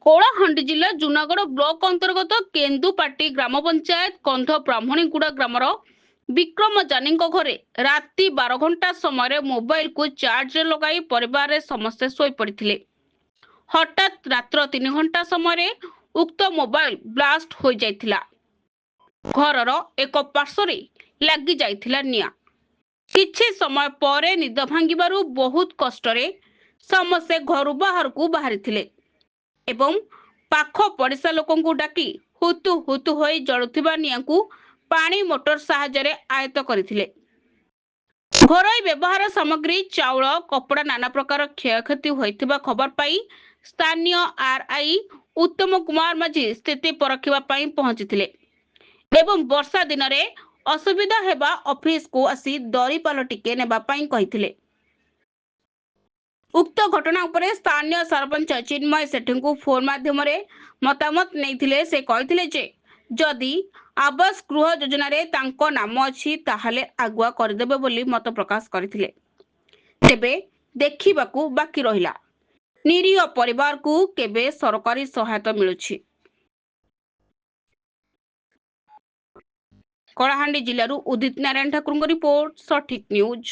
କଳାହାଣ୍ଡି ଜିଲ୍ଲା ଜୁନାଗଡ଼ ବ୍ଲକ ଅନ୍ତର୍ଗତ କେନ୍ଦୁପାଟି ଗ୍ରାମ ପଞ୍ଚାୟତ କନ୍ଧ ବ୍ରାହ୍ମଣୀଗୁଡ଼ା ଗ୍ରାମର ବିକ୍ରମ ଜାନୀଙ୍କ ଘରେ ରାତି 12 ଘଣ୍ଟା ସମୟରେ ମୋବାଇଲକୁ ଚାର୍ଜରେ ଲଗାଇ ପରିବାରରେ ସମସ୍ତେ ଶୋଇପଡ଼ିଥିଲେ। ହଠାତ୍ ରାତ୍ର 3 ଘଣ୍ଟା ସମୟରେ ଉକ୍ତ ମୋବାଇଲ ବ୍ଲାଷ୍ଟ ହୋଇଯାଇଥିଲା। ଘରର ଏକ ପାର୍ଶ୍ୱରେ ଲାଗି ଯାଇଥିଲା ନିଆଁ। କିଛି ସମୟ ପରେ ନିଦ ଭାଙ୍ଗିବାରୁ ବହୁତ କଷ୍ଟରେ ସମସ୍ତେ ଘରୁ ବାହାରକୁ ବାହାରିଥିଲେ ଏବଂ ପାଖ ପଡ଼ିଶା ଲୋକଙ୍କୁ ଡାକି ହୁତୁ ହୁତୁ ହୋଇ ଜଳୁଥିବା ନିଆଁକୁ ପାଣି ମୋଟର ସାହାଯ୍ୟରେ ଆୟତ୍ତ କରିଥିଲେ। ଘରୋଇ ବ୍ୟବହାର ସାମଗ୍ରୀ, ଚାଉଳ, କପଡ଼ା ନାନା ପ୍ରକାର କ୍ଷୟକ୍ଷତି ହୋଇଥିବା ଖବର ପାଇ ସ୍ଥାନୀୟ ଆର୍ଆଇ ଉତ୍ତମ କୁମାର ମାଝୀ ସ୍ଥିତି ପରଖିବା ପାଇଁ ପହଞ୍ଚିଥିଲେ ଏବଂ ବର୍ଷା ଦିନରେ ଅସୁବିଧା ହେବା ଅଫିସକୁ ଆସି ଦରିପାଲ ଟିକେ ନେବା ପାଇଁ କହିଥିଲେ। ଉକ୍ତ ଘଟଣା ଉପରେ ସ୍ଥାନୀୟ ସରପଞ୍ଚ ଚିନ୍ମୟ ସେଠୀଙ୍କୁ ଫୋନ ମାଧ୍ୟମରେ ମତାମତ ନେଇଥିଲେ। ସେ କହିଥିଲେ ଯେ ଯଦି ଆବାସ ଗୃହ ଯୋଜନାରେ ତାଙ୍କ ନାମ ଅଛି ତାହେଲେ ଆଗୁଆ କରିଦେବେ ବୋଲି ମତ ପ୍ରକାଶ କରିଥିଲେ। ତେବେ ଦେଖିବାକୁ ବାକି ରହିଲା ନିରୀହ ପରିବାରକୁ କେବେ ସରକାରୀ ସହାୟତା ମିଳୁଛି। କଳାହାଣ୍ଡି ଜିଲ୍ଲାରୁ ଉଦିତ ନାରାୟଣ ଠାକୁରଙ୍କ ରିପୋର୍ଟ, ସଠିକ ନ୍ୟୁଜ।